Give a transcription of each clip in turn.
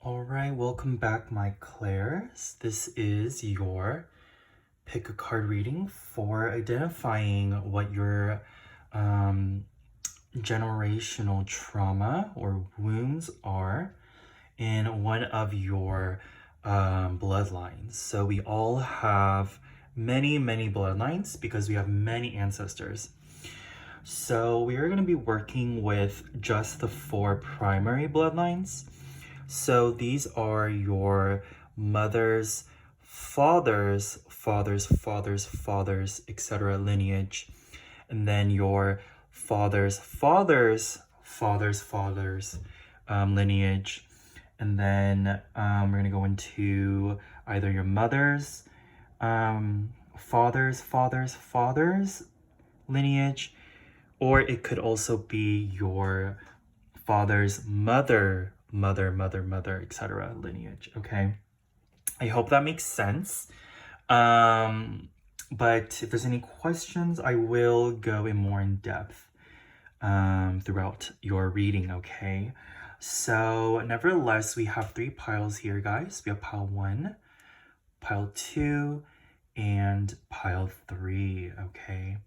All right, welcome back, my Claires. This is your pick a card reading for identifying what your generational trauma or wounds are in one of your bloodlines. So we all have many bloodlines because we have many ancestors. So we are going to be working with just the 4 primary bloodlines. So these are your mother's, father's, etc. lineage. And then your father's lineage. And then we're going to go into either your mother's, father's lineage, or it could also be your father's mother, etc. lineage, okay? I hope that makes sense. But if there's any questions, I will go in more in depth throughout your reading, okay? So nevertheless, we have 3 piles here, guys. We have pile 1, pile 2, and pile 3, okay?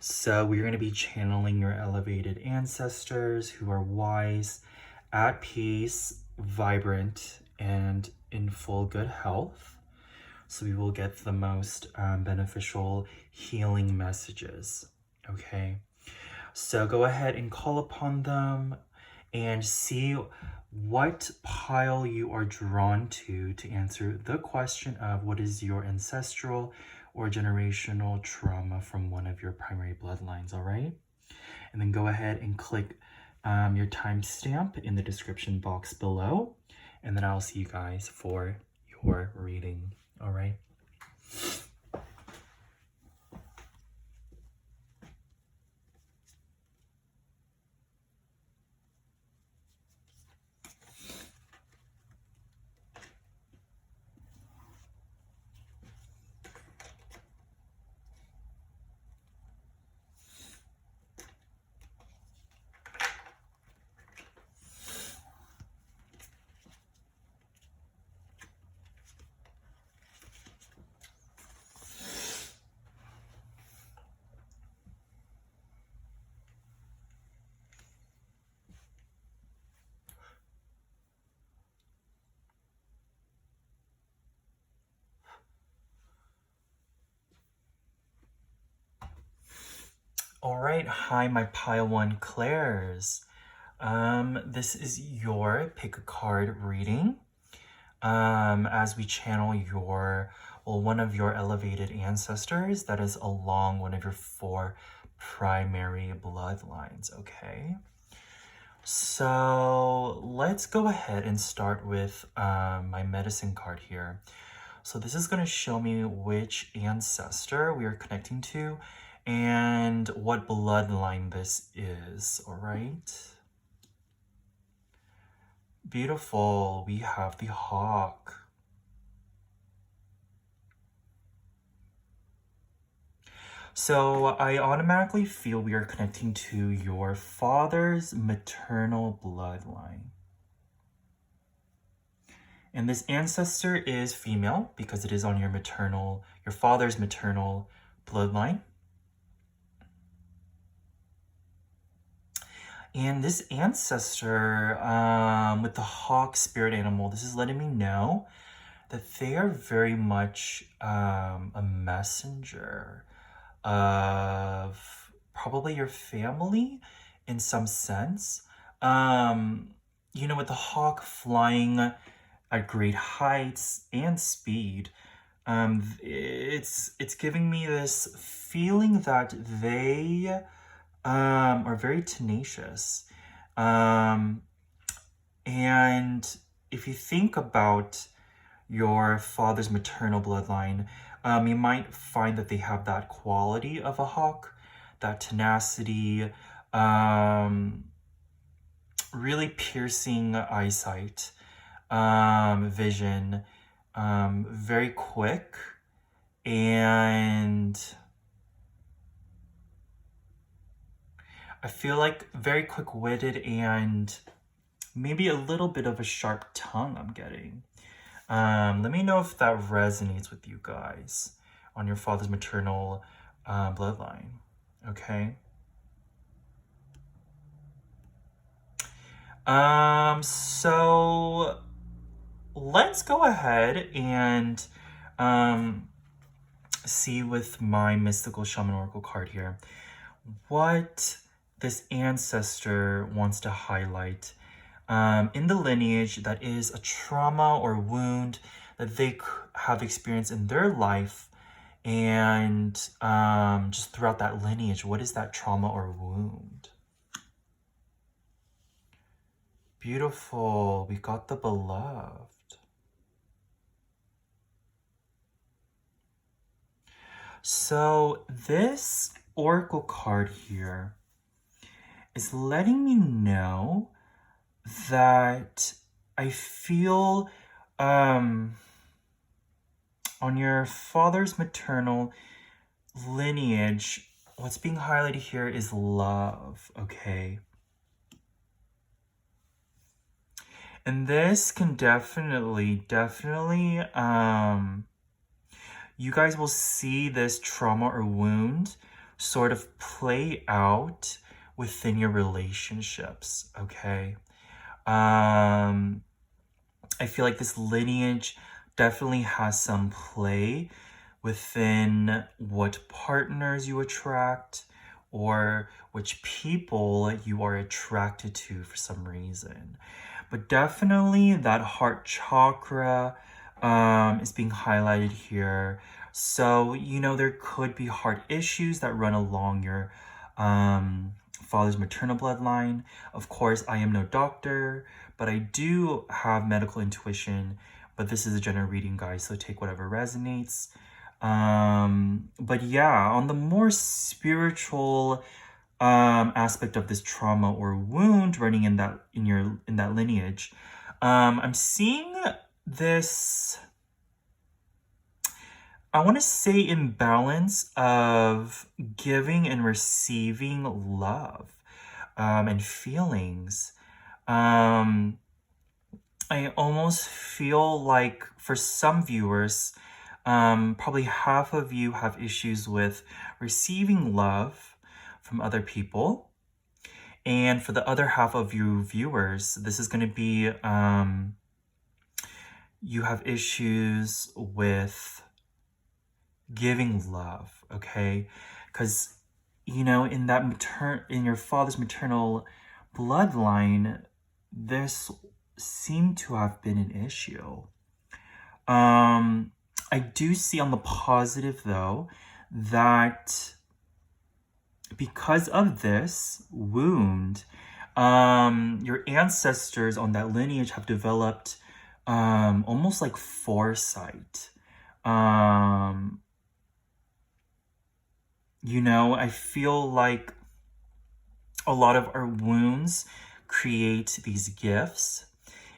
So we're going to be channeling your elevated ancestors who are wise, at peace, vibrant, and in full good health. So we will get the most beneficial healing messages, okay? So go ahead and call upon them and see what pile you are drawn to answer the question of what is your ancestral or generational trauma from one of your primary bloodlines, all right? And then go ahead and click your timestamp in the description box below, and then I'll see you guys for your reading, all right? All right, hi, my pile 1 Claires. This is your pick a card reading. As we channel one of your elevated ancestors that is along one of your 4 primary bloodlines, okay? So let's go ahead and start with my medicine card here. So this is going to show me which ancestor we are connecting to and what bloodline this is, all right? Beautiful, we have the hawk. So I automatically feel we are connecting to your father's maternal bloodline. And this ancestor is female because it is on your father's maternal bloodline. And this ancestor with the hawk spirit animal, this is letting me know that they are very much a messenger of probably your family in some sense. You know, with the hawk flying at great heights and speed, it's giving me this feeling that they are very tenacious. And if you think about your father's maternal bloodline, you might find that they have that quality of a hawk, that tenacity, really piercing eyesight, vision, very quick, and I feel like very quick-witted and maybe a little bit of a sharp tongue I'm getting. Let me know if that resonates with you guys on your father's maternal bloodline, okay? So let's go ahead and see with my mystical shaman oracle card here what this ancestor wants to highlight in the lineage that is a trauma or wound that they have experienced in their life, and just throughout that lineage, what is that trauma or wound? Beautiful. We got the beloved. So this oracle card here is letting me know that I feel on your father's maternal lineage, what's being highlighted here is love, okay? And this can definitely, you guys will see this trauma or wound sort of play out within your relationships, okay? I feel like this lineage definitely has some play within what partners you attract or which people you are attracted to for some reason. But definitely that heart chakra is being highlighted here. So, you know, there could be heart issues that run along your father's maternal bloodline. Of course, I am no doctor, but I do have medical intuition. But this is a general reading, guys, so take whatever resonates. But yeah, on the more spiritual aspect of this trauma or wound running in that lineage, I'm seeing this, I want to say, imbalance of giving and receiving love and feelings. I almost feel like for some viewers, probably half of you have issues with receiving love from other people. And for the other half of you viewers, this is going to be, you have issues with giving love, okay? Because, you know, in that in your father's maternal bloodline, this seemed to have been an issue. I do see on the positive, though, that because of this wound, your ancestors on that lineage have developed almost like foresight. You know, I feel like a lot of our wounds create these gifts.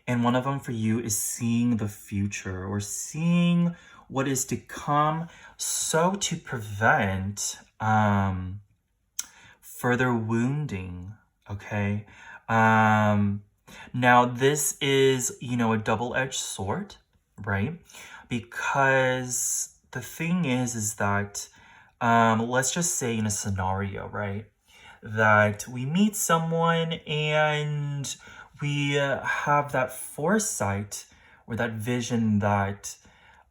And one of them for you is seeing the future or seeing what is to come, so to prevent further wounding, okay? Now, this is, you know, a double-edged sword, right? Because the thing is that, let's just say in a scenario, right? That we meet someone and we have that foresight or that vision that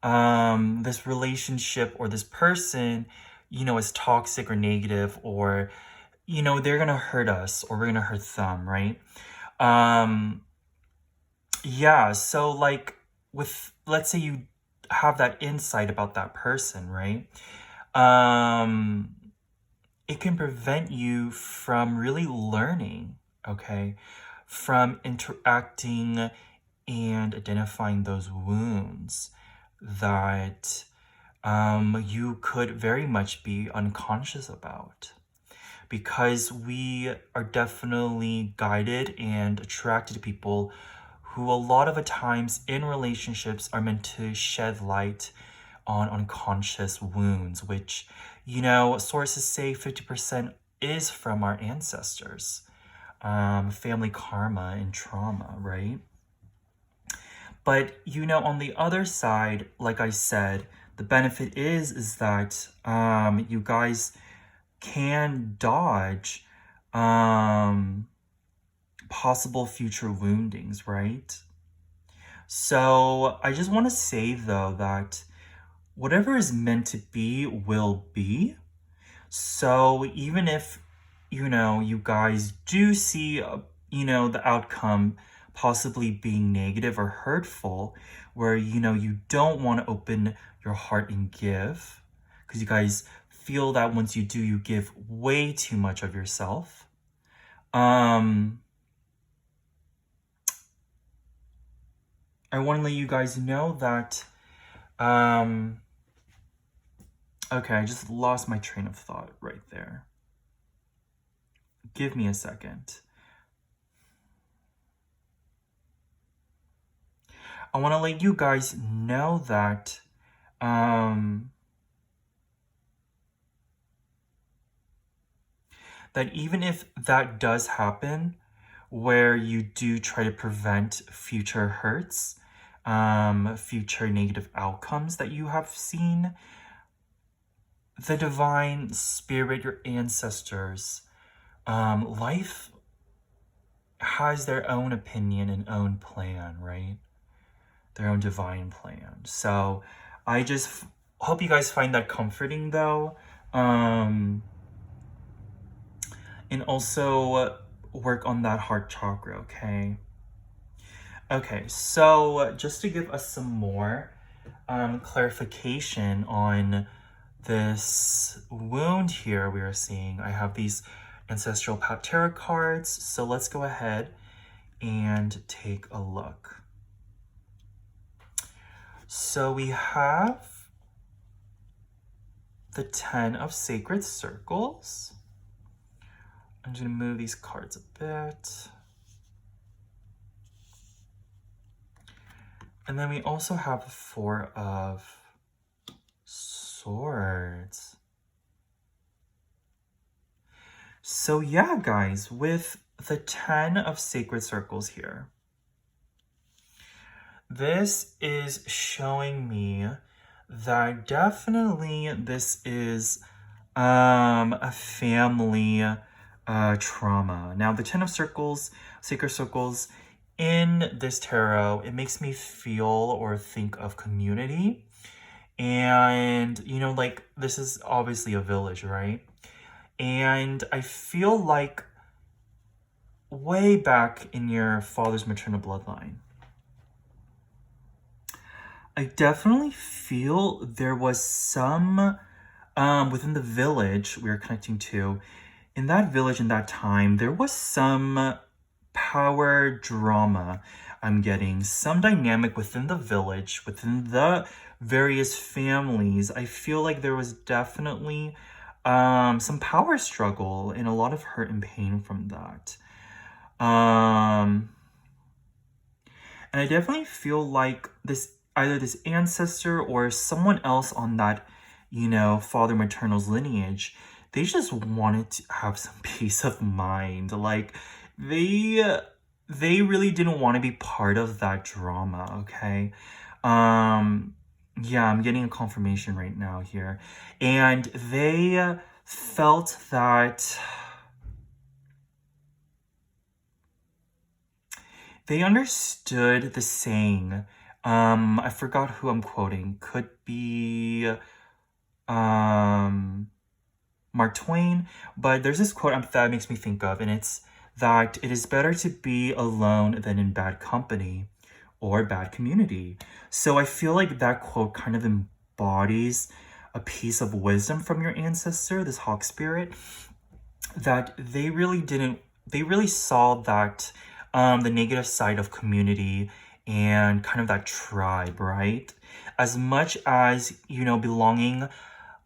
this relationship or this person, you know, is toxic or negative, or, you know, they're gonna hurt us or we're gonna hurt them, right? Yeah, so like with, let's say you have that insight about that person, right? It can prevent you from really learning, okay? From interacting and identifying those wounds that you could very much be unconscious about. Because we are definitely guided and attracted to people who a lot of the times in relationships are meant to shed light on unconscious wounds, which, you know, sources say 50% is from our ancestors. family karma and trauma, right? But, you know, on the other side, like I said, the benefit is that you guys can dodge possible future woundings, right? So I just want to say, though, that whatever is meant to be will be. So even if, you know, you guys do see, you know, the outcome possibly being negative or hurtful, where, you know, you don't want to open your heart and give, because you guys feel that once you do, you give way too much of yourself. I want to let you guys know that, okay, I just lost my train of thought right there. Give me a second. I want to let you guys know that, that even if that does happen, where you do try to prevent future hurts, future negative outcomes that you have seen, the divine spirit, your ancestors, life has their own opinion and own plan, right? Their own divine plan. So I just hope you guys find that comforting, though. And also work on that heart chakra, okay? Okay, so just to give us some more clarification on this wound here we are seeing, I have these Ancestral tarot cards, so let's go ahead and take a look. So we have the 10 of Sacred Circles. I'm just going to move these cards a bit. And then we also have the 4 of Swords. So yeah, guys, with the 10 of Sacred Circles here, this is showing me that definitely this is a family trauma. Now, the 10 of Circles, Sacred Circles, in this tarot, it makes me feel or think of community. And, you know, like, this is obviously a village, right? And I feel like way back in your father's maternal bloodline, I definitely feel there was some, within the village we are connecting to, in that village in that time, there was some power drama. I'm getting some dynamic within the village, within the various families. I feel like there was definitely some power struggle and a lot of hurt and pain from that. And I definitely feel like this, either this ancestor or someone else on that, you know, father maternal's lineage, they just wanted to have some peace of mind. Like, they really didn't want to be part of that drama, okay? Yeah, I'm getting a confirmation right now here. And they felt that they understood the saying. I forgot who I'm quoting. Could be Mark Twain, but there's this quote that makes me think of, and it's that it is better to be alone than in bad company or bad community. So I feel like that quote kind of embodies a piece of wisdom from your ancestor, this hawk spirit, that they really saw that the negative side of community and kind of that tribe, right? As much as, you know, belonging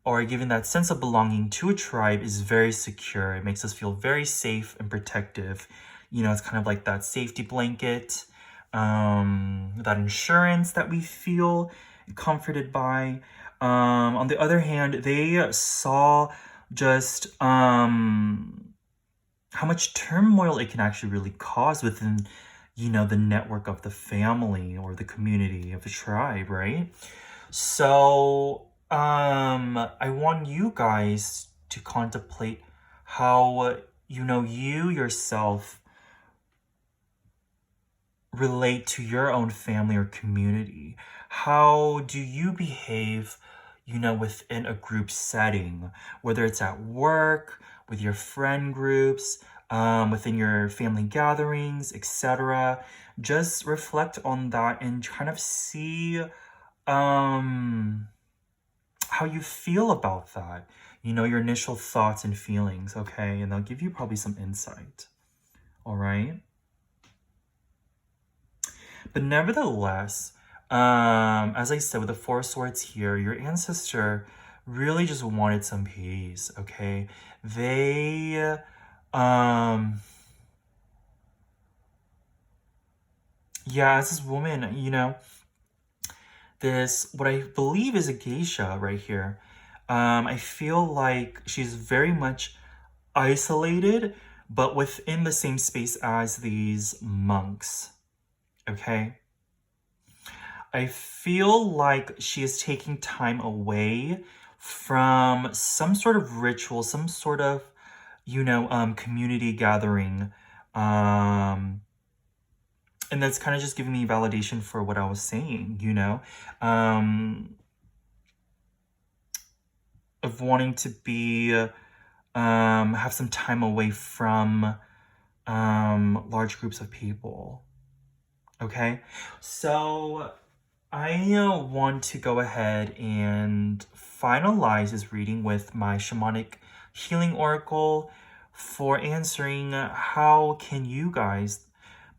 or giving that sense of belonging to a tribe is very secure. It makes us feel very safe and protective. You know, it's kind of like that safety blanket, that insurance that we feel comforted by. On the other hand, they saw just how much turmoil it can actually really cause within, you know, the network of the family or the community of the tribe, right? So, I want you guys to contemplate how, you know, you yourself relate to your own family or community. How do you behave, you know, within a group setting, whether it's at work, with your friend groups, within your family gatherings, etc. Just reflect on that and kind of see um, how you feel about that. You know, your initial thoughts and feelings, okay? And they'll give you probably some insight, all right? But nevertheless, as I said, with the Four Swords here, your ancestor really just wanted some peace, okay? They, yeah, as this woman, you know, this, what I believe is a geisha right here. I feel like she's very much isolated, but within the same space as these monks, okay? I feel like she is taking time away from some sort of ritual, some sort of, you know, community gathering. Um, and that's kind of just giving me validation for what I was saying, you know, of wanting to be, have some time away from large groups of people. Okay, so I want to go ahead and finalize this reading with my shamanic healing oracle for answering how can you guys,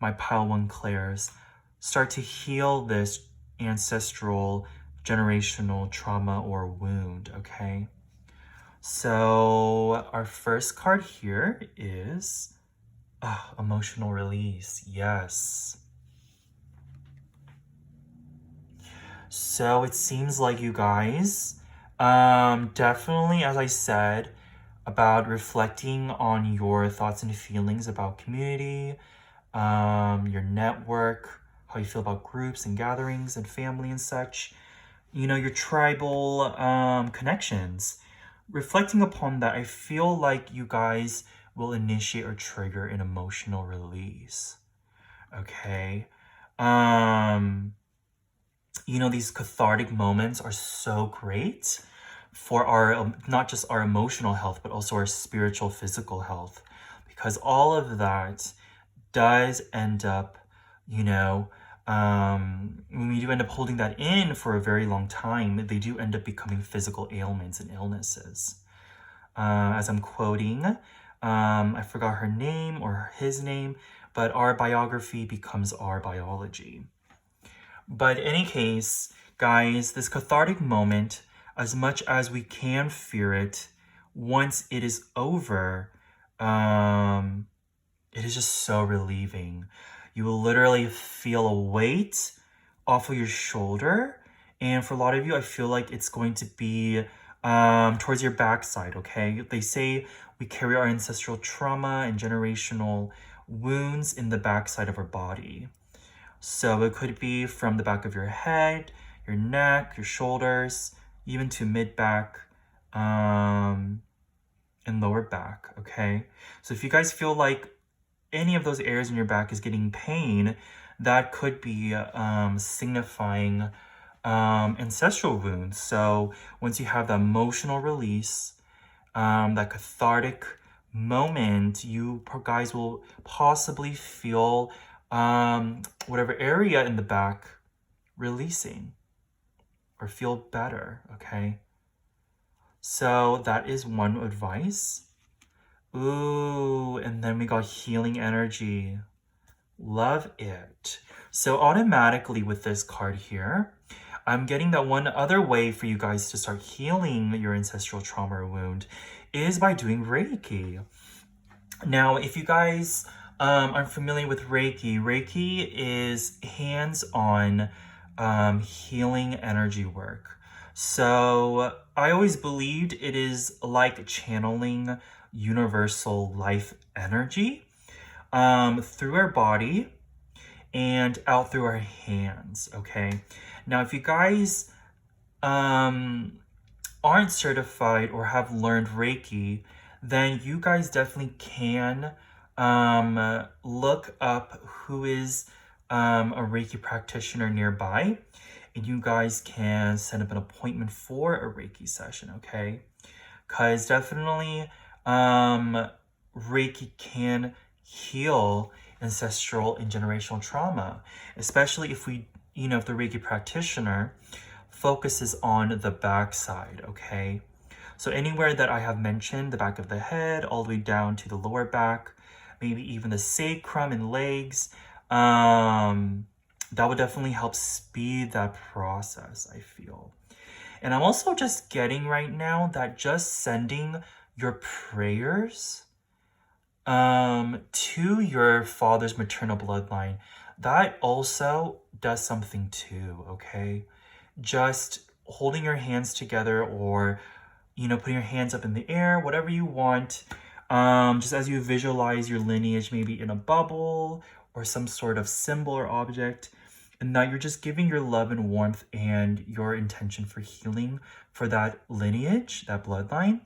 my pile one clairs, start to heal this ancestral generational trauma or wound, okay? So our first card here is emotional release. Yes. So it seems like you guys, definitely, as I said, about reflecting on your thoughts and feelings about community, your network, how you feel about groups and gatherings and family and such, you know, your tribal connections. Reflecting upon that, I feel like you guys will initiate or trigger an emotional release. Okay. You know, these cathartic moments are so great for our, not just our emotional health, but also our spiritual, physical health, because all of that does end up, you know, when we do end up holding that in for a very long time, they do end up becoming physical ailments and illnesses. As I'm quoting, I forgot her name or his name, but our biography becomes our biology. But in any case, guys, this cathartic moment, as much as we can fear it, once it is over, it is just so relieving. You will literally feel a weight off of your shoulder. And for a lot of you, I feel like it's going to be towards your backside, okay? They say we carry our ancestral trauma and generational wounds in the backside of our body. So it could be from the back of your head, your neck, your shoulders, even to mid-back and lower back, okay? So if you guys feel like any of those areas in your back is getting pain, that could be signifying ancestral wounds. So once you have the emotional release, that cathartic moment, you guys will possibly feel whatever area in the back releasing or feel better, okay? So that is one advice. Ooh, and then we got healing energy. Love it. So automatically with this card here, I'm getting that one other way for you guys to start healing your ancestral trauma or wound is by doing Reiki. Now, if you guys are familiar with Reiki, Reiki is hands-on healing energy work. So I always believed it is like channeling universal life energy through our body and out through our hands, okay? Now, if you guys aren't certified or have learned Reiki, then you guys definitely can look up who is a Reiki practitioner nearby, and you guys can set up an appointment for a Reiki session, okay? Because definitely Reiki can heal ancestral and generational trauma, especially if we, if the Reiki practitioner focuses on the backside, okay? So anywhere that I have mentioned, the back of the head, all the way down to the lower back, maybe even the sacrum and legs, that would definitely help speed that process, I feel. And I'm also just getting right now that just sending your prayers to your father's maternal bloodline, that also does something too, okay? Just holding your hands together, or putting your hands up in the air, whatever you want, just as you visualize your lineage maybe in a bubble or some sort of symbol or object, and that you're just giving your love and warmth and your intention for healing for that lineage, that bloodline,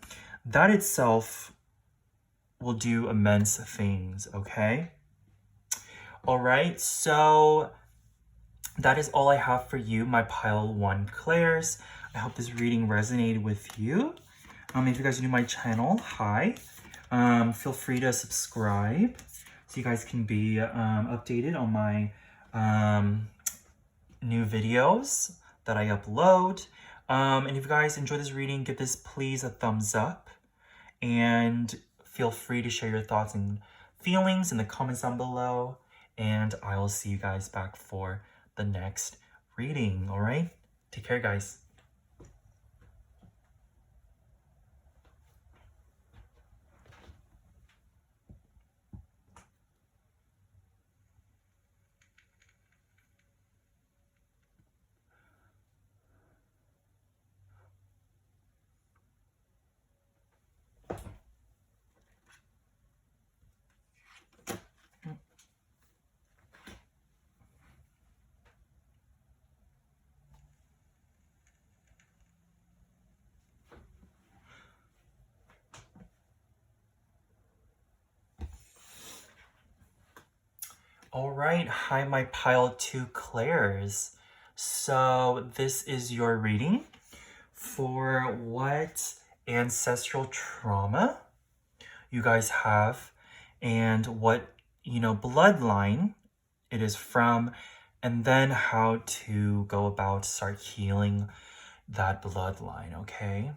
that itself will do immense things, okay? All right, so that is all I have for you, my pile 1 clairs. I hope this reading resonated with you. If you guys are new to my channel, hi. Feel free to subscribe so you guys can be updated on my new videos that I upload. And if you guys enjoy this reading, give this please a thumbs up. And feel free to share your thoughts and feelings in the comments down below. And I will see you guys back for the next reading, all right? Take care, guys. All right, hi, my pile 2 clairs. So this is your reading for what ancestral trauma you guys have and what, bloodline it is from, and then how to go about start healing that bloodline, okay?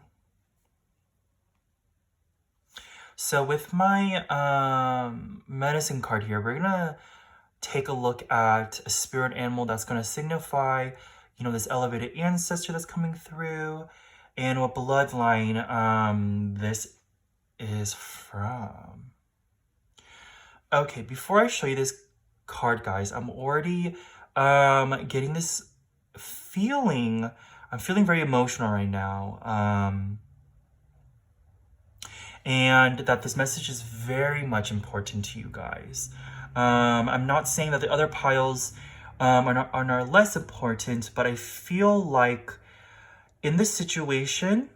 So with my medicine card here, we're gonna take a look at a spirit animal that's going to signify, this elevated ancestor that's coming through, and what bloodline this is from. Okay, before I show you this card, guys, I'm already getting this feeling. I'm feeling very emotional right now. And that this message is very much important to you guys. I'm not saying that the other piles are less important, but I feel like in this situation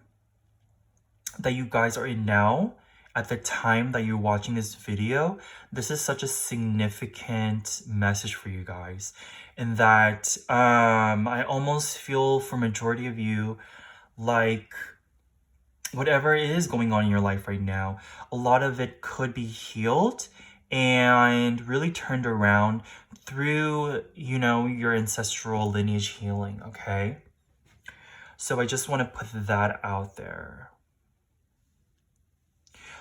that you guys are in now, at the time that you're watching this video, this is such a significant message for you guys. And that I almost feel for majority of you, like whatever is going on in your life right now, a lot of it could be healed and really turned around through, your ancestral lineage healing, okay? So I just want to put that out there.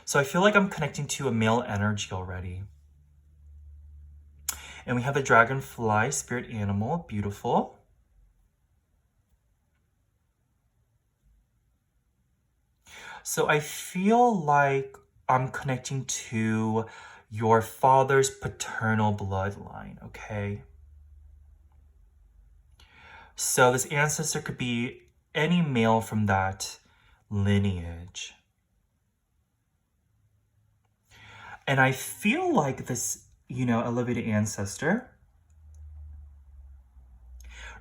So I feel like I'm connecting to a male energy already. And we have a dragonfly, spirit animal, beautiful. So I feel like I'm connecting to your father's paternal bloodline, okay? So this ancestor could be any male from that lineage. And I feel like this, elevated ancestor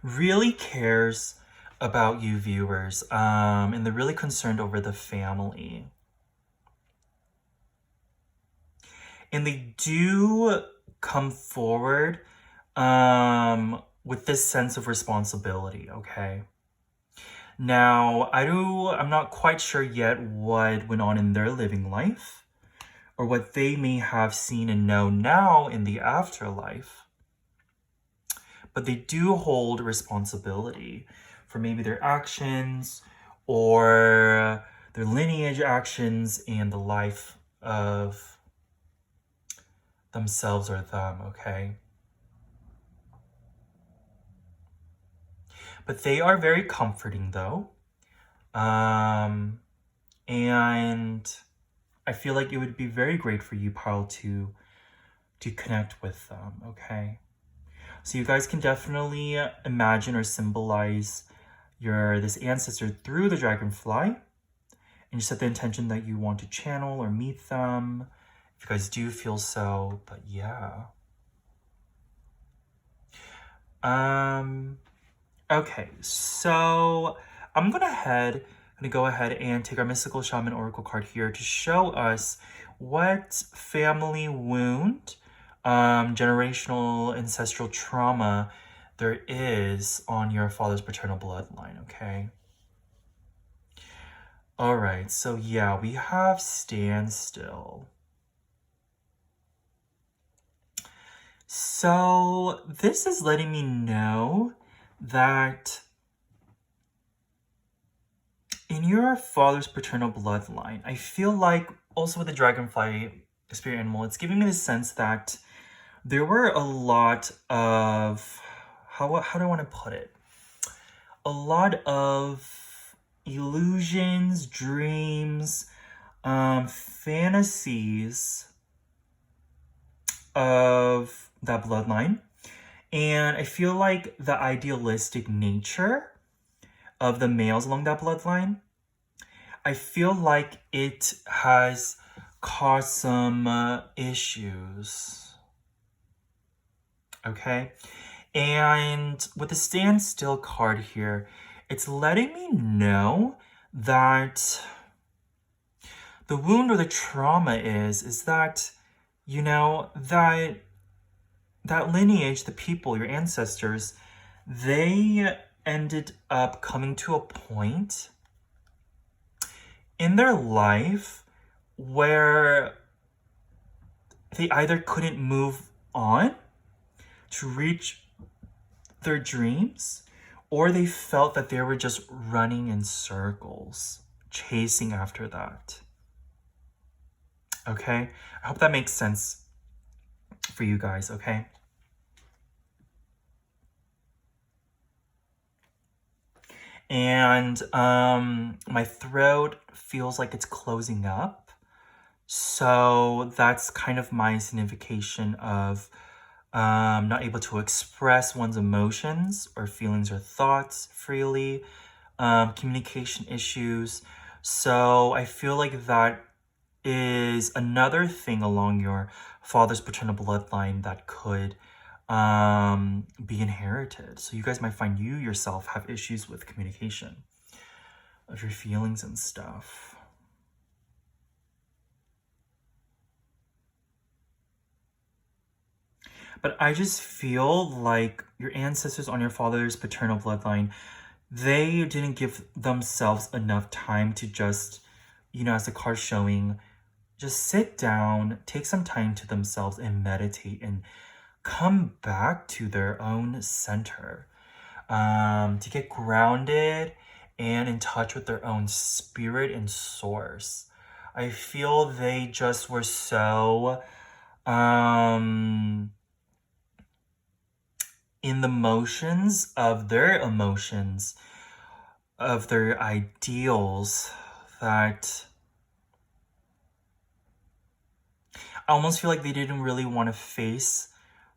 really cares about you viewers, and they're really concerned over the family. And they do come forward with this sense of responsibility, okay? Now, I'm not quite sure yet what went on in their living life or what they may have seen and know now in the afterlife. But they do hold responsibility for maybe their actions or their lineage actions and the life of themselves or them, okay? But they are very comforting though. And I feel like it would be very great for you, Pearl, to connect with them, okay? So you guys can definitely imagine or symbolize this ancestor through the dragonfly, and you set the intention that you want to channel or meet them, if you guys do feel so. But yeah. Okay, so I'm gonna go ahead and take our mystical shaman oracle card here to show us what family wound, generational ancestral trauma there is on your father's paternal bloodline, okay? All right, so yeah, we have standstill. So this is letting me know that in your father's paternal bloodline, I feel like also with the dragonfly spirit animal, it's giving me the sense that there were a lot of, how do I want to put it? A lot of illusions, dreams, fantasies of that bloodline. And I feel like the idealistic nature of the males along that bloodline, I feel like it has caused some issues. Okay? And with the standstill card here, it's letting me know that the wound or the trauma is that, that lineage, the people, your ancestors, they ended up coming to a point in their life where they either couldn't move on to reach their dreams, or they felt that they were just running in circles, chasing after that. Okay? I hope that makes sense for you guys, okay? And my throat feels like it's closing up. So that's kind of my signification of not able to express one's emotions or feelings or thoughts freely, communication issues. So I feel like that is another thing along your father's paternal bloodline that could be inherited. So you guys might find you yourself have issues with communication of your feelings and stuff. But I just feel like your ancestors on your father's paternal bloodline, they didn't give themselves enough time to just, as the card's showing, just sit down, take some time to themselves and meditate and come back to their own center, to get grounded and in touch with their own spirit and source. I feel they just were so in the motions of their emotions, of their ideals, that I almost feel like they didn't really want to face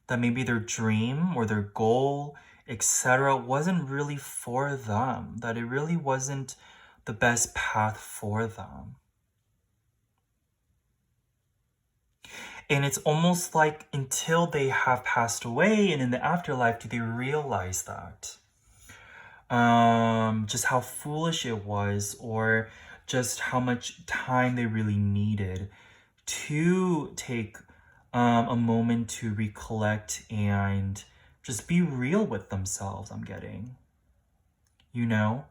that maybe their dream or their goal, etc., wasn't really for them, that it really wasn't the best path for them. And it's almost like until they have passed away and in the afterlife do they realize that. Just how foolish it was, or just how much time they really needed to take a moment to recollect and just be real with themselves, I'm getting. You know?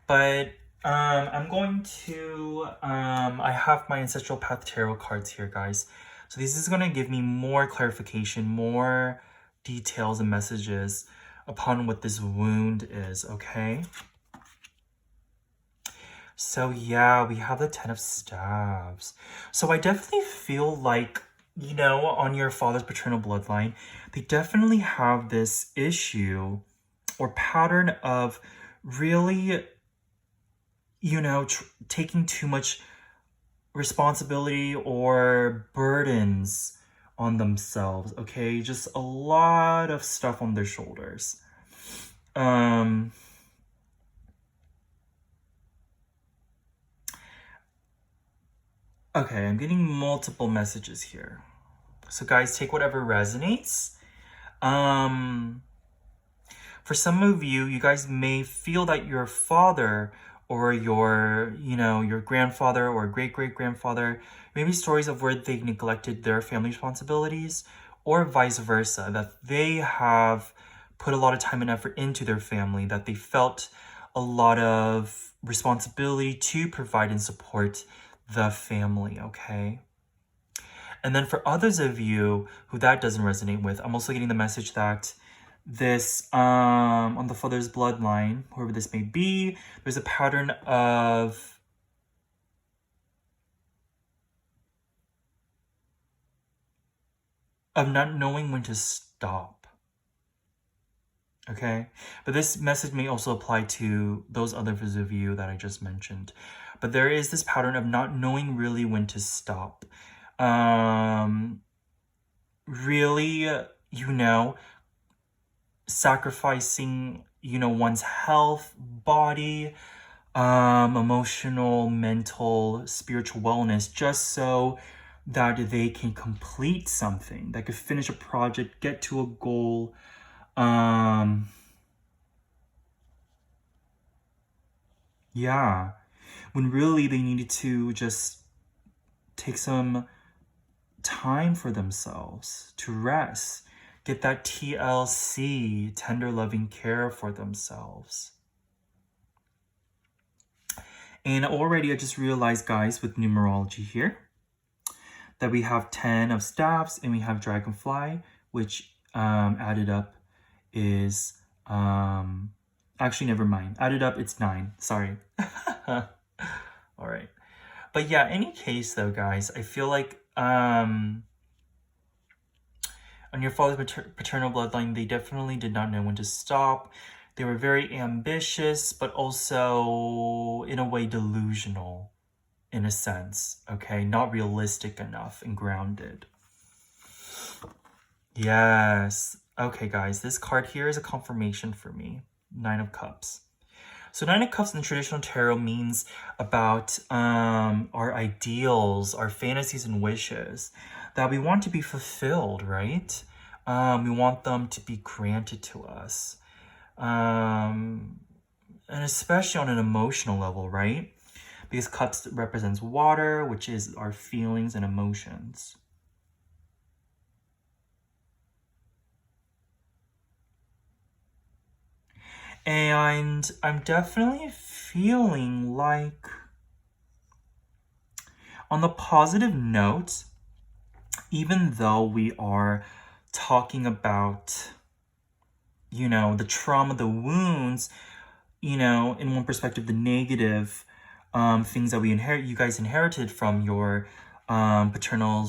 But I'm going to, I have my Ancestral Path Tarot cards here, guys. So this is going to give me more clarification, more details and messages upon what this wound is, okay? So yeah, we have the Ten of Staves. So I definitely feel like, you know, on your father's paternal bloodline, they definitely have this issue or pattern of really, you know, taking too much responsibility or burdens on themselves, okay? Just a lot of stuff on their shoulders. Okay, I'm getting multiple messages here. So guys, take whatever resonates. For some of you, you guys may feel that your father or your, you know, your grandfather or great-great-grandfather, maybe stories of where they neglected their family responsibilities, or vice versa, that they have put a lot of time and effort into their family, that they felt a lot of responsibility to provide and support the family, okay? And then for others of you who that doesn't resonate with, I'm also getting the message that this, on the father's bloodline, whoever this may be, there's a pattern of not knowing when to stop. Okay? But this message may also apply to those others of you that I just mentioned. But there is this pattern of not knowing really when to stop. Really, you know, sacrificing, you know, one's health, body, emotional, mental, spiritual wellness, just so that they can complete something, that could finish a project, get to a goal. Yeah, when really they needed to just take some time for themselves to rest, get that TLC, tender loving care for themselves. And already I just realized, guys, with numerology here, that we have 10 of staffs and we have dragonfly, which added up is, actually, never mind. Added up, it's 9. Sorry. All right. But yeah, any case though, guys, I feel like on your father's paternal bloodline, they definitely did not know when to stop. They were very ambitious, but also in a way delusional, in a sense, okay? Not realistic enough and grounded. Yes. Okay, guys, this card here is a confirmation for me. 9 of Cups. So 9 of Cups in the traditional tarot means about our ideals, our fantasies and wishes that we want to be fulfilled, right? We want them to be granted to us. And especially on an emotional level, right? Because Cups represents water, which is our feelings and emotions. And I'm definitely feeling like, on the positive note, even though we are talking about, you know, the trauma, the wounds, you know, in one perspective, the negative things that we inherit, you guys inherited from your father's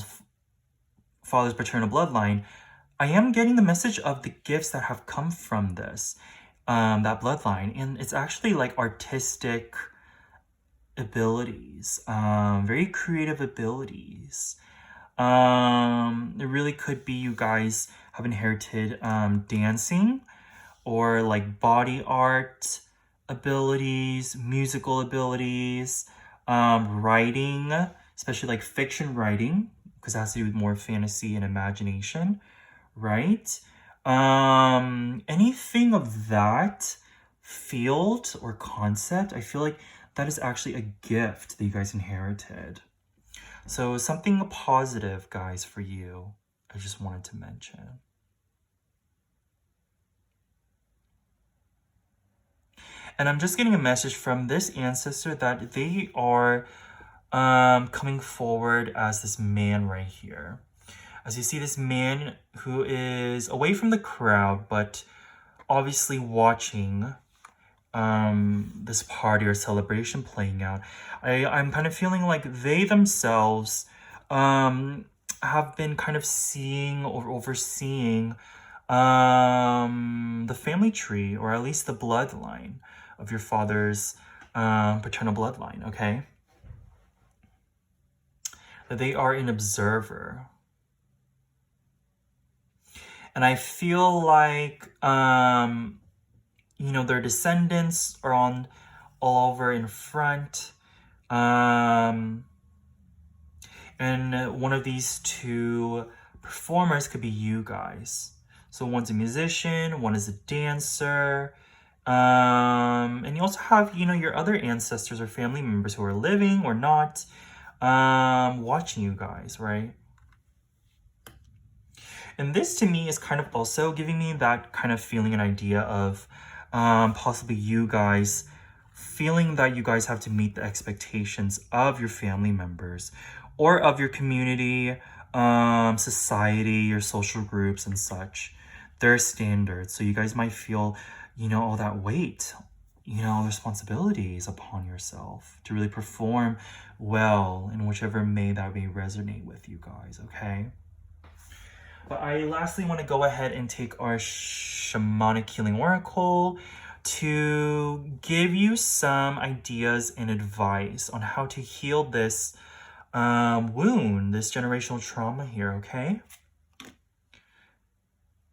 paternal bloodline, I am getting the message of the gifts that have come from this, that bloodline. And it's actually like artistic abilities, very creative abilities. It really could be you guys have inherited dancing or like body art abilities, musical abilities, writing, especially like fiction writing, because it has to do with more fantasy and imagination, right? Anything of that field or concept, I feel like that is actually a gift that you guys inherited. So something positive, guys, for you, I just wanted to mention. And I'm just getting a message from this ancestor that they are coming forward as this man right here. As you see, this man who is away from the crowd, but obviously watching this party or celebration playing out. I'm kind of feeling like they themselves have been kind of seeing or overseeing the family tree, or at least the bloodline of your father's paternal bloodline, okay? That they are an observer. And I feel like, you know, their descendants are on all over in front. And one of these two performers could be you guys. So one's a musician, one is a dancer. And you also have, you know, your other ancestors or family members who are living or not, watching you guys, right? And this to me is kind of also giving me that kind of feeling, an idea of possibly you guys feeling that you guys have to meet the expectations of your family members or of your community, society, your social groups and such, their standards. So you guys might feel, you know, all that weight, you know, responsibilities upon yourself to really perform well in whichever may resonate with you guys, okay? But I lastly want to go ahead and take our shamanic healing oracle to give you some ideas and advice on how to heal this wound, this generational trauma here, okay?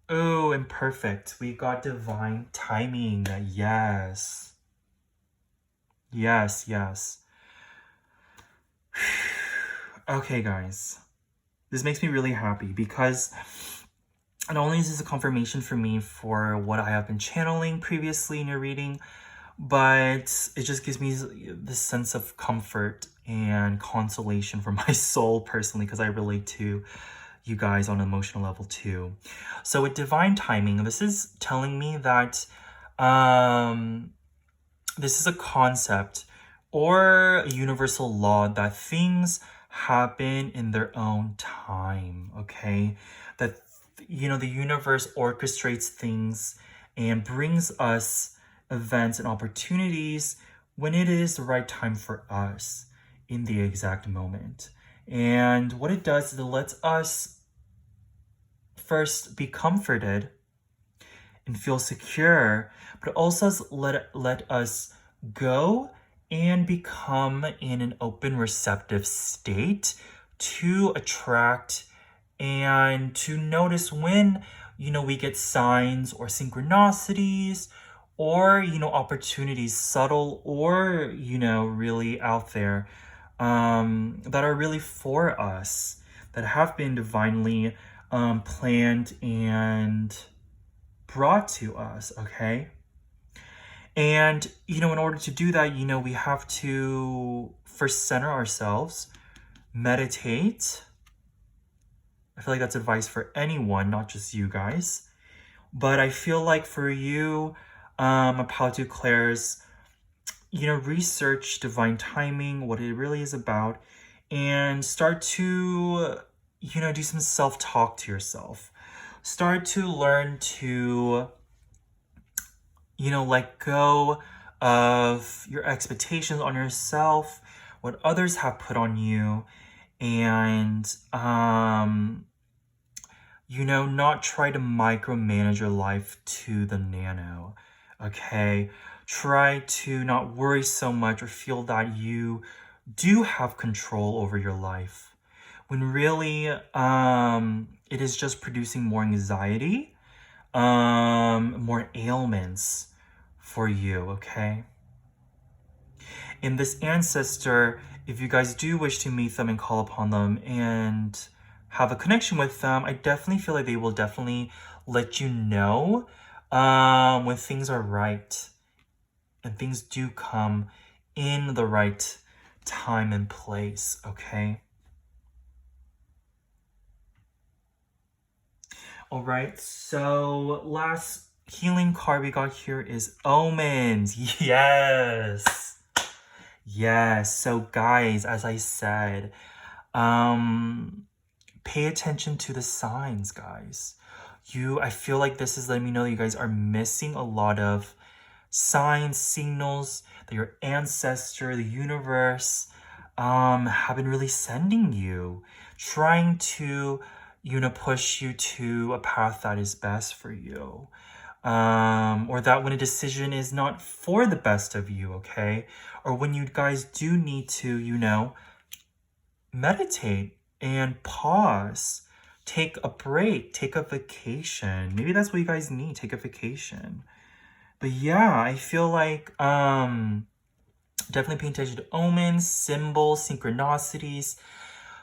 Oh, and perfect. We got divine timing. Yes. Yes, yes. Okay, guys. This makes me really happy because not only is this a confirmation for me for what I have been channeling previously in your reading, but it just gives me this sense of comfort and consolation for my soul personally, because I relate to you guys on an emotional level too. So with divine timing, this is telling me that this is a concept or a universal law that things happen in their own time, okay? That, you know, the universe orchestrates things and brings us events and opportunities when it is the right time for us in the exact moment. And what it does is it lets us first be comforted and feel secure, but also let us go and become in an open, receptive state to attract and to notice when, you know, we get signs or synchronicities or, you know, opportunities, subtle or, you know, really out there, that are really for us, that have been divinely planned and brought to us, okay? And, you know, in order to do that, you know, we have to first center ourselves, meditate. I feel like that's advice for anyone, not just you guys. But I feel like for you, Apollo declares, you know, research divine timing, what it really is about, and start to, you know, do some self-talk to yourself. Start to learn to, you know, let go of your expectations on yourself, what others have put on you, and, you know, not try to micromanage your life to the nano, okay? Try to not worry so much or feel that you do have control over your life, when really, it is just producing more anxiety, more ailments for you, okay? And this ancestor if you guys do wish to meet them and call upon them and have a connection with them, I definitely feel like they will definitely let you know when things are right and things do come in the right time and place, okay? All right, so last healing card we got here is Omens. Yes. Yes. So guys, as I said, pay attention to the signs, guys. I feel like this is letting me know that you guys are missing a lot of signs, signals that your ancestor, the universe, have been really sending you, trying to, push you to a path that is best for you. Or that when a decision is not for the best of you, okay? Or when you guys do need to, meditate and pause, take a break, take a vacation. Maybe that's what you guys need, take a vacation. But yeah, I feel like definitely paying attention to omens, symbols, synchronicities.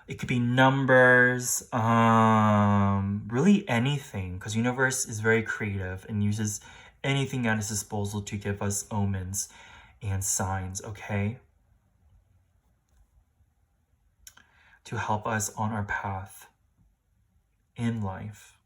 It could be numbers, really anything, because universe is very creative and uses anything at its disposal to give us omens and signs, okay? To help us on our path in life.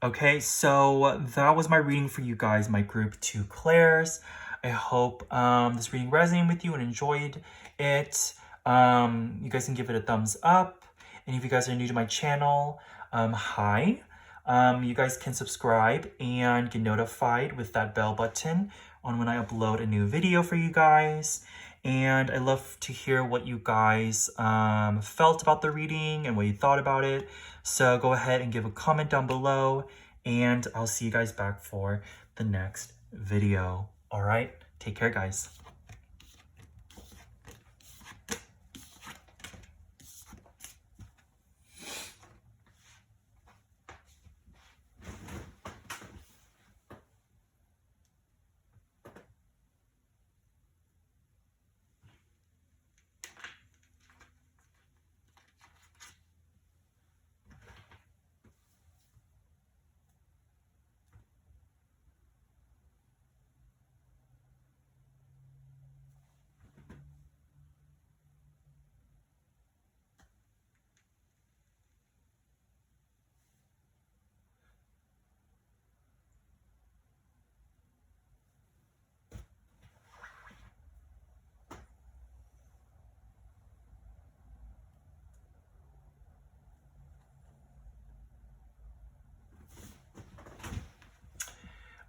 Okay, so that was my reading for you guys, my group 2 Clairs. I hope this reading resonated with you and enjoyed it. You guys can give it a thumbs up. And if you guys are new to my channel, hi. You guys can subscribe and get notified with that bell button on when I upload a new video for you guys. And I love to hear what you guys felt about the reading and what you thought about it. So go ahead and give a comment down below, and I'll see you guys back for the next video. All right, take care, guys.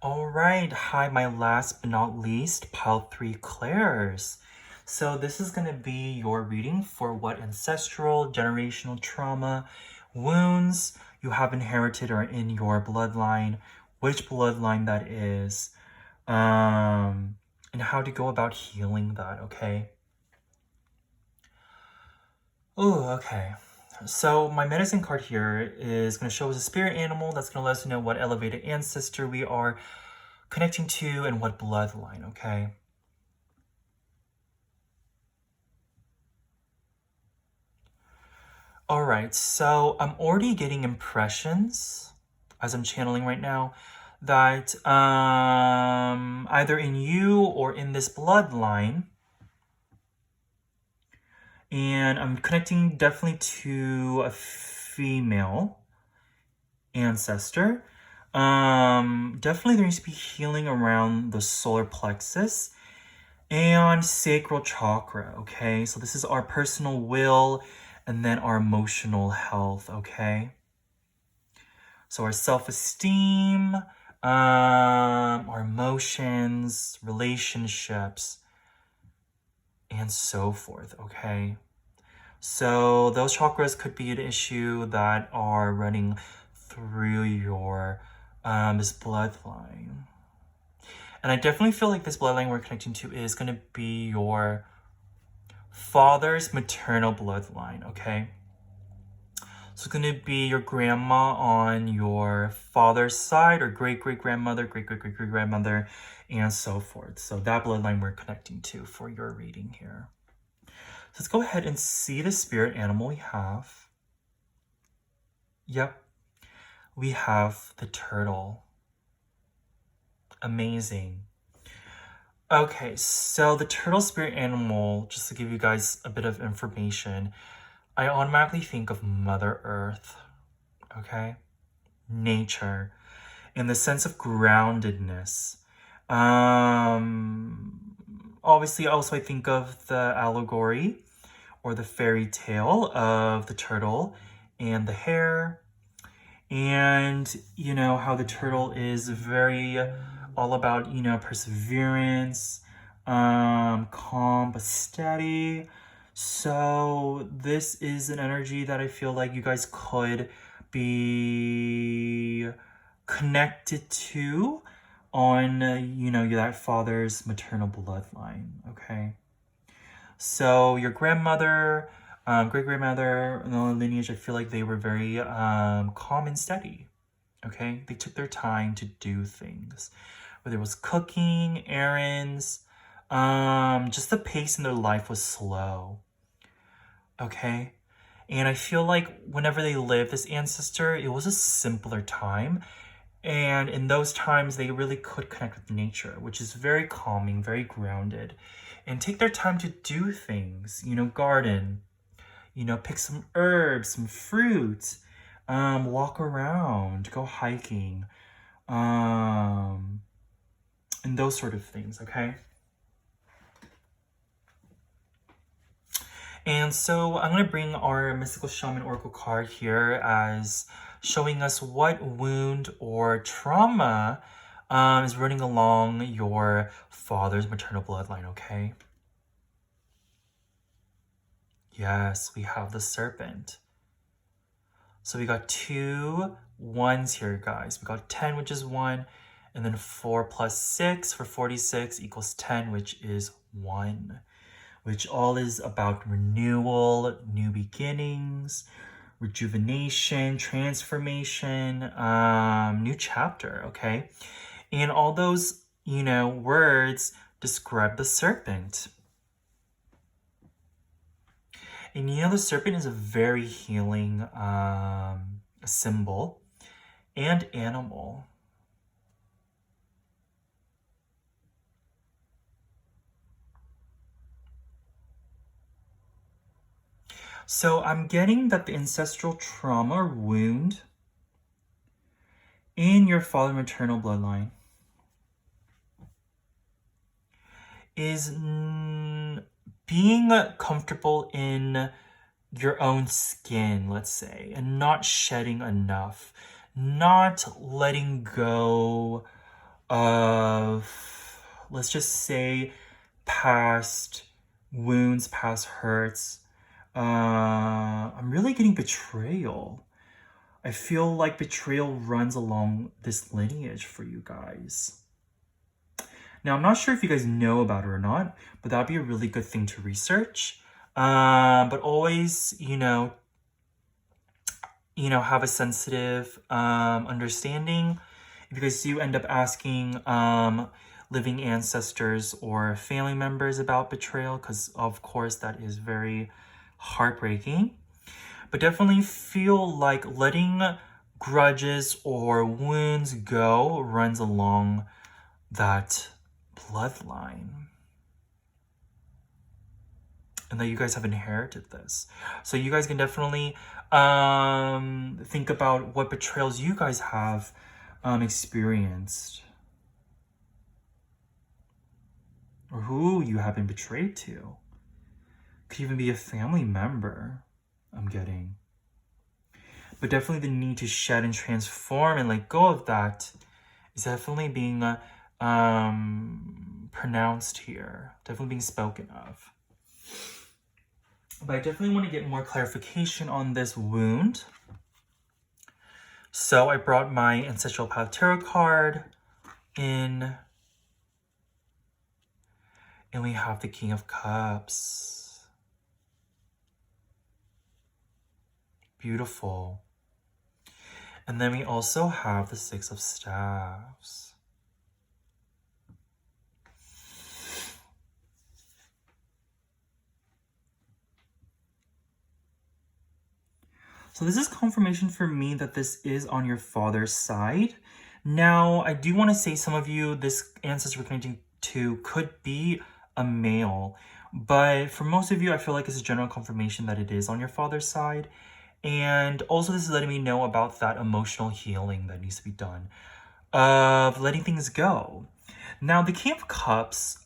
All right, hi, my last but not least, pile 3 Clairs. So this is going to be your reading for what ancestral, generational trauma, wounds you have inherited or in your bloodline, which bloodline that is, and how to go about healing that, okay? Oh, okay. So my medicine card here is going to show us a spirit animal that's going to let us know what elevated ancestor we are connecting to and what bloodline, okay? All right, so I'm already getting impressions as I'm channeling right now that either in you or in this bloodline, and I'm connecting definitely to a female ancestor. Definitely there needs to be healing around the solar plexus and sacral chakra, okay? So this is our personal will and then our emotional health, okay? So our self-esteem, our emotions, relationships, and so forth, okay? So those chakras could be an issue that are running through your this bloodline. And I definitely feel like this bloodline we're connecting to is going to be your father's maternal bloodline, okay? So it's going to be your grandma on your father's side, or great-great-grandmother, great-great-great-grandmother, and so forth. So that bloodline we're connecting to for your reading here. let's go ahead and see the spirit animal we have. Yep, we have the turtle. Amazing. Okay, so the turtle spirit animal, just to give you guys a bit of information, I automatically think of Mother Earth, okay? Nature, in the sense of groundedness. Obviously, also I think of the allegory or the fairy tale of the turtle and the hare, and you know how the turtle is very all about, you know, perseverance, calm but steady. So this is an energy that I feel like you guys could be connected to on, you know, that father's maternal bloodline, okay? So your grandmother, great-grandmother, and the lineage, I feel like they were very calm and steady, okay? They took their time to do things. Whether it was cooking, errands, just the pace in their life was slow, okay? And I feel like whenever they lived, this ancestor, it was a simpler time. And in those times, they really could connect with nature, which is very calming, very grounded, and take their time to do things, you know, garden, you know, pick some herbs, some fruits, walk around, go hiking, and those sort of things, okay? And so I'm going to bring our Mystical Shaman Oracle card here as showing us what wound or trauma is running along your father's maternal bloodline, okay? Yes, we have the serpent. So we got 2 1s here, guys. We got 10, which is 1, and then 4 plus 6 for 46 equals 10, which is 1. Which all is about renewal, new beginnings, rejuvenation, transformation, new chapter, okay? And all those, you know, words describe the serpent. And you know, the serpent is a very healing symbol and animal. So I'm getting that the ancestral trauma or wound in your father maternal bloodline is being comfortable in your own skin, let's say, and not shedding enough, not letting go of, let's just say, past wounds, past hurts. I'm really getting betrayal. I feel like betrayal runs along this lineage for you guys. Now, I'm not sure if you guys know about it or not, but that'd be a really good thing to research. But always, you know, have a sensitive understanding. If you guys do end up asking living ancestors or family members about betrayal, because of course that is very heartbreaking, but definitely feel like letting grudges or wounds go runs along that bloodline, and that you guys have inherited this. So you guys can definitely think about what betrayals you guys have experienced, or who you have been betrayed to. Could even be a family member, I'm getting. But definitely the need to shed and transform and let go of that is definitely being pronounced here, definitely being spoken of. But I definitely want to get more clarification on this wound. So I brought my Ancestral Path Tarot card in, and we have the King of Cups. Beautiful. And then we also have the Six of Staves. So this is confirmation for me that this is on your father's side. Now, I do want to say some of you, this ancestor we're connecting to could be a male. But for most of you, I feel like it's a general confirmation that it is on your father's side. And also this is letting me know about that emotional healing that needs to be done. Of letting things go. Now, the King of Cups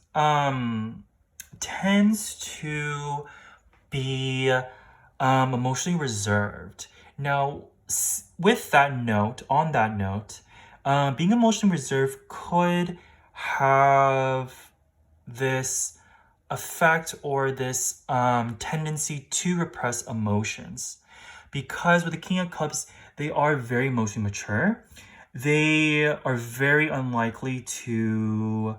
tends to be emotionally reserved. Now, with that note, on that note, being emotionally reserved could have this effect or this tendency to repress emotions. Because with the King of Cups, they are very emotionally mature. They are very unlikely to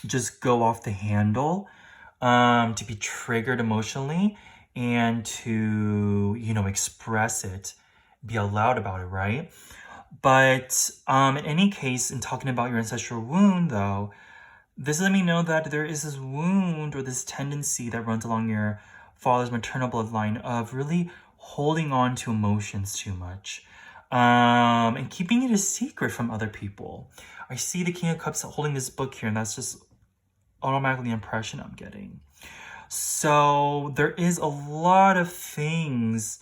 just go off the handle, to be triggered emotionally and to, express it, be loud about it, right? But in any case, in talking about your ancestral wound, though, this let me know that there is this wound or this tendency that runs along your father's maternal bloodline of really holding on to emotions too much, and keeping it a secret from other people. I see the King of Cups holding this book here, and that's just automatically the impression I'm getting. So there is a lot of things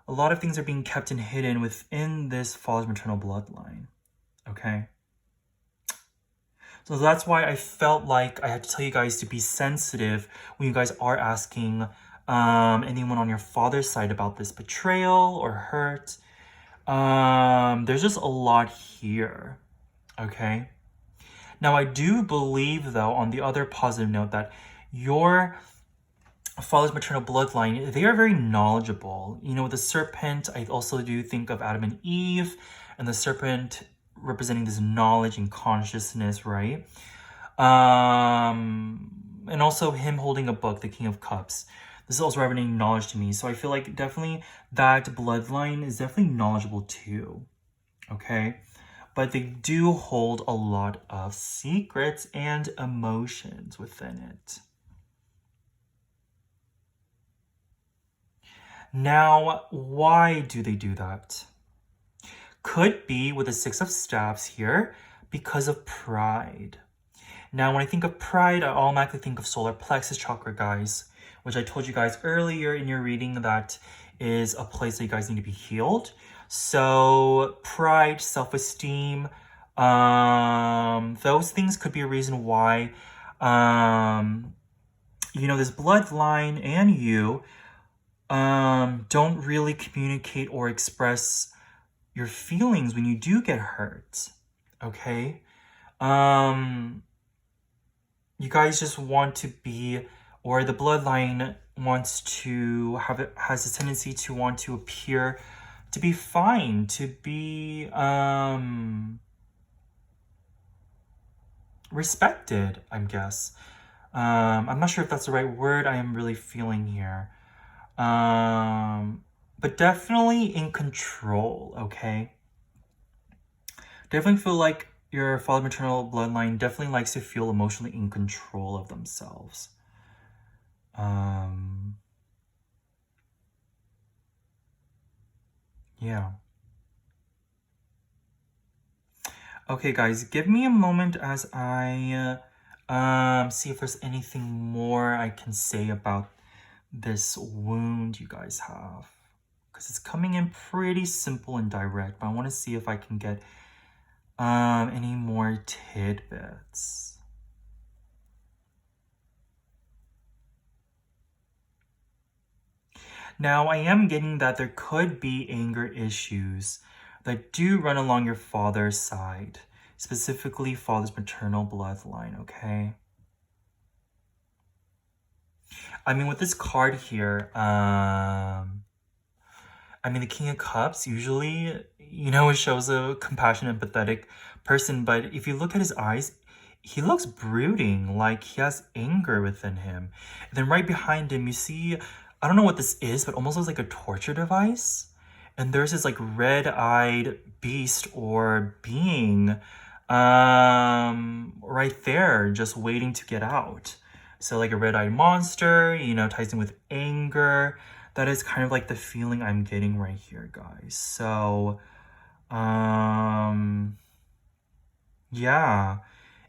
are being kept and hidden within this father's maternal bloodline, okay? So that's why I felt like I had to tell you guys to be sensitive when you guys are asking anyone on your father's side about this betrayal or hurt. There's just a lot here, okay? Now, I do believe, though, on the other positive note, that your father's maternal bloodline, they are very knowledgeable. With the serpent, I also do think of Adam and Eve, and the serpent representing this knowledge and consciousness, right? And also him holding a book, the King of Cups. This is also representing knowledge to me. So I feel like definitely that bloodline is definitely knowledgeable too, okay? But they do hold a lot of secrets and emotions within it. Now, why do they do that? Could be with the Six of Staves here because of pride. Now, when I think of pride, I automatically think of solar plexus chakra, guys, which I told you guys earlier in your reading that is a place that you guys need to be healed. So pride, self-esteem, those things could be a reason why, this bloodline and you don't really communicate or express your feelings when you do get hurt, okay? You guys just want to be, or the bloodline wants to has a tendency to want to appear to be fine, to be respected, I guess. I'm not sure if that's the right word I am really feeling here. But definitely in control, okay? Definitely feel like your father maternal bloodline definitely likes to feel emotionally in control of themselves. Yeah. Okay, guys, give me a moment as I see if there's anything more I can say about this wound you guys have. Because it's coming in pretty simple and direct, but I want to see if I can get any more tidbits. Now, I am getting that there could be anger issues that do run along your father's side, specifically father's maternal bloodline, okay? I mean, with this card here, the King of Cups, usually, it shows a compassionate, empathetic person, but if you look at his eyes, he looks brooding, like he has anger within him. And then right behind him, you see, I don't know what this is, but almost looks like a torture device. And there's this like red-eyed beast or being right there, just waiting to get out. So like a red-eyed monster, ties in with anger. That is kind of like the feeling I'm getting right here, guys. So, yeah.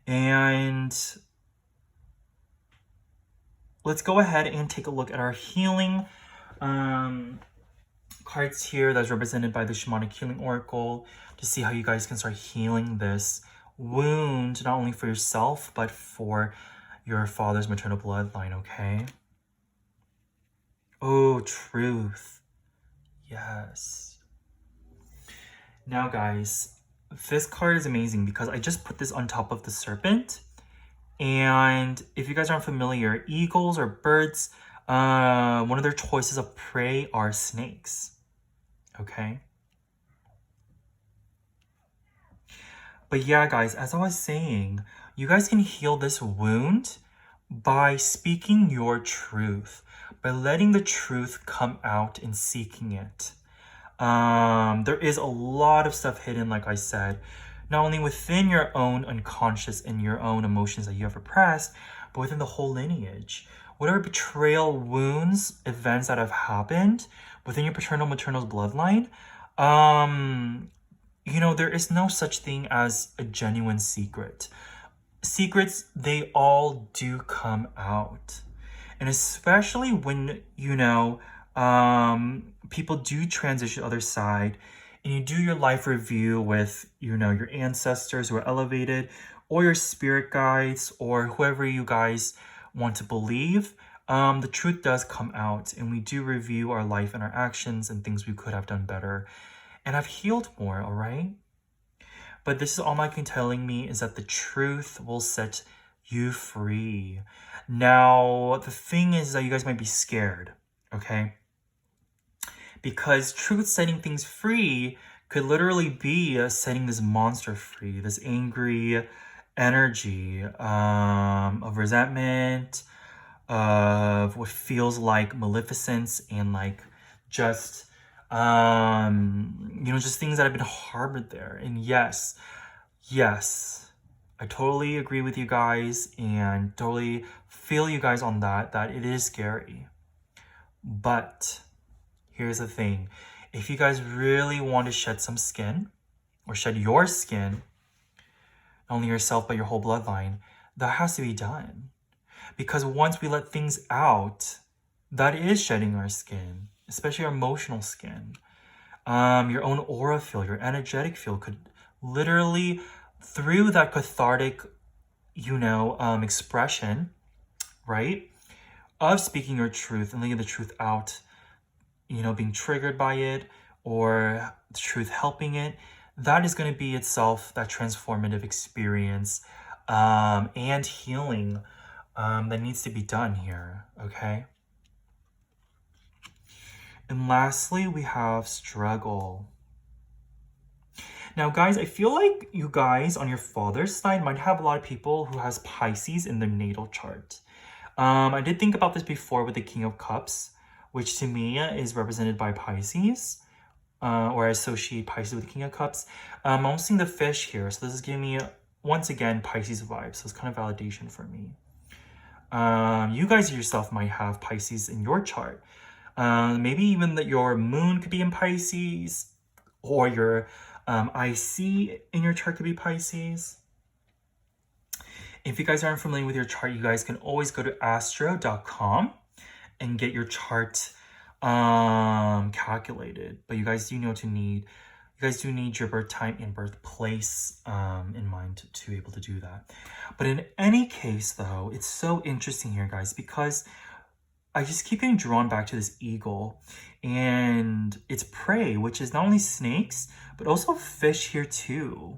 And let's go ahead and take a look at our healing cards here that's represented by the Shamanic Healing Oracle to see how you guys can start healing this wound, not only for yourself, but for your father's maternal bloodline, okay? Oh, truth. Yes. Now, guys, this card is amazing because I just put this on top of the serpent. And if you guys aren't familiar, eagles or birds, one of their choices of prey are snakes. Okay? But yeah, guys, as I was saying, you guys can heal this wound by speaking your truth, by letting the truth come out and seeking it. There is a lot of stuff hidden, like I said, not only within your own unconscious and your own emotions that you have repressed, but within the whole lineage. Whatever betrayal, wounds, events that have happened within your paternal maternal bloodline, you know, there is no such thing as a genuine secret. Secrets, they all do come out. And especially when, you know, people do transition other side and you do your life review with, you know, your ancestors who are elevated or your spirit guides or whoever you guys want to believe, the truth does come out and we do review our life and our actions and things we could have done better. And I've healed more, all right? But this is all my telling me is that the truth will set you free. Now, the thing is that you guys might be scared, okay? Because truth setting things free could literally be setting this monster free, this angry energy of resentment, of what feels like maleficence and like just you know, just things that have been harbored there. And yes, I totally agree with you guys and totally feel you guys on that it is scary. But here's the thing. If you guys really want to shed some skin or shed your skin, not only yourself but your whole bloodline, that has to be done. Because once we let things out, that is shedding our skin, especially our emotional skin. Your own aura field, your energetic field could literally, through that cathartic, you know, expression, right, of speaking your truth and letting the truth out, you know, being triggered by it or the truth helping it, that is going to be itself that transformative experience and healing that needs to be done here, okay? And lastly, we have struggle. Now, guys, I feel like you guys on your father's side might have a lot of people who has Pisces in their natal chart. I did think about this before with the King of Cups, which to me is represented by Pisces, or I associate Pisces with the King of Cups. I'm also seeing the fish here, so this is giving me, once again, Pisces vibes, so it's kind of validation for me. You guys yourself might have Pisces in your chart. Maybe even that your moon could be in Pisces, or your IC in your chart could be Pisces. If you guys aren't familiar with your chart, you guys can always go to astro.com and get your chart calculated. But you guys do know to need, you guys do need your birth time and birthplace in mind to be able to do that. But in any case, though, it's so interesting here, guys, because I just keep getting drawn back to this eagle and its prey, which is not only snakes, but also fish here too.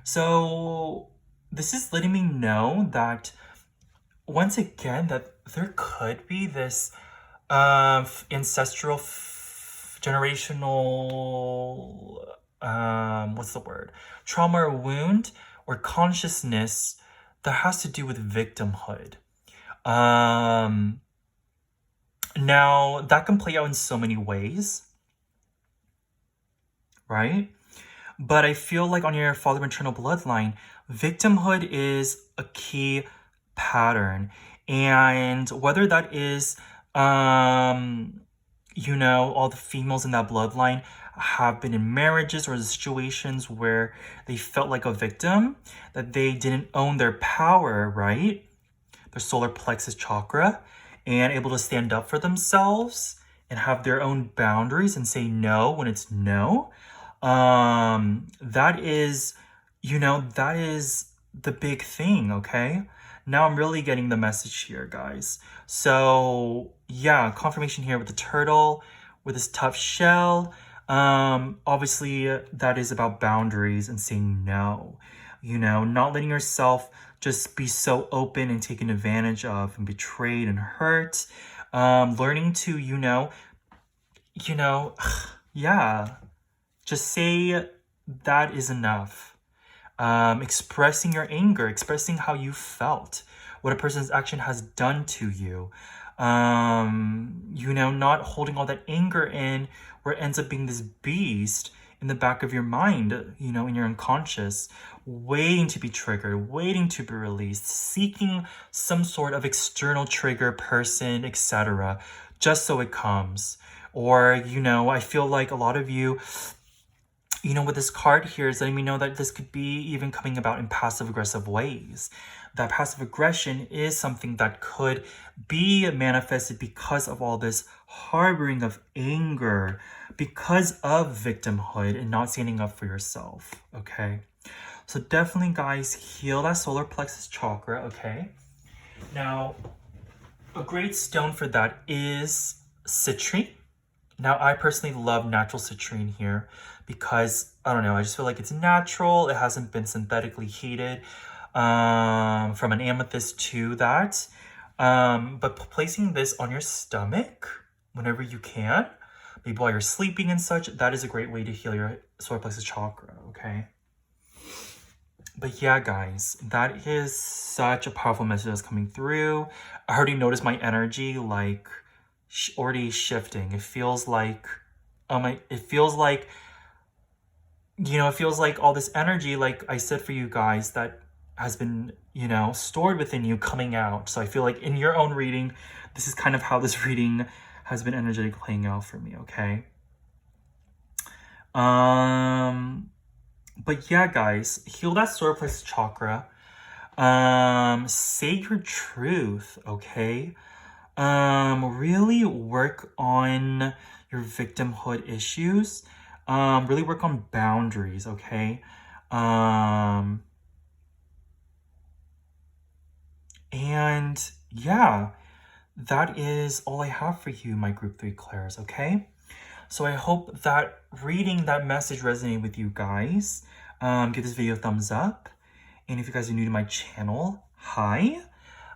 So this is letting me know that, once again, that there could be this ancestral generational, what's the word? Trauma or wound or consciousness that has to do with victimhood. Now that can play out in so many ways, right? But I feel like on your father maternal bloodline, victimhood is a key pattern. And whether that is You know, all the females in that bloodline have been in marriages or situations where they felt like a victim, that they didn't own their power, right? Their solar plexus chakra, and able to stand up for themselves and have their own boundaries and say no when it's no. That is, you know, that is the big thing, okay? Now I'm really getting the message here, guys. So yeah, confirmation here with the turtle, with this tough shell. Obviously that is about boundaries and saying no. You know, not letting yourself just be so open and taken advantage of and betrayed and hurt. Learning to, yeah, just say that is enough. Expressing your anger, expressing how you felt, what a person's action has done to you. Not holding all that anger in where it ends up being this beast in the back of your mind, in your unconscious, waiting to be triggered, waiting to be released, seeking some sort of external trigger, person, etc., just so it comes. Or, I feel like a lot of you, with this card here is letting me know that this could be even coming about in passive aggressive ways. That passive aggression is something that could be manifested because of all this harboring of anger, because of victimhood and not standing up for yourself, okay? So definitely, guys, heal that solar plexus chakra, okay? Now, a great stone for that is citrine. Now, I personally love natural citrine here because, I don't know, I just feel like it's natural. It hasn't been synthetically heated from an amethyst to that. But placing this on your stomach whenever you can, maybe while you're sleeping and such, that is a great way to heal your solar plexus chakra, okay? But yeah, guys, that is such a powerful message that's coming through. I already noticed my energy, like, already shifting. It feels like it feels like all this energy, like I said, for you guys, that has been stored within you, coming out. So I feel like in your own reading, this is kind of how this reading has been energetically playing out for me, okay? But yeah, guys, heal that solar plexus chakra. Say your truth, okay? Really work on your victimhood issues. Really work on boundaries, okay? And yeah, that is all I have for you, my group 3 Clairs, okay? So I hope that reading that message resonated with you guys. Give this video a thumbs up. And if you guys are new to my channel, hi.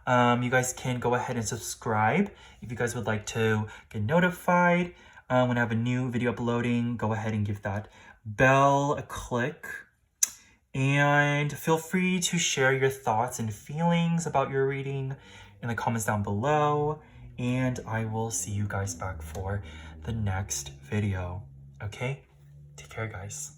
You guys can go ahead and subscribe if you guys would like to get notified when I have a new video uploading. Go ahead and give that bell a click. And feel free to share your thoughts and feelings about your reading in the comments down below. And I will see you guys back for the next video. Okay? Take care, guys.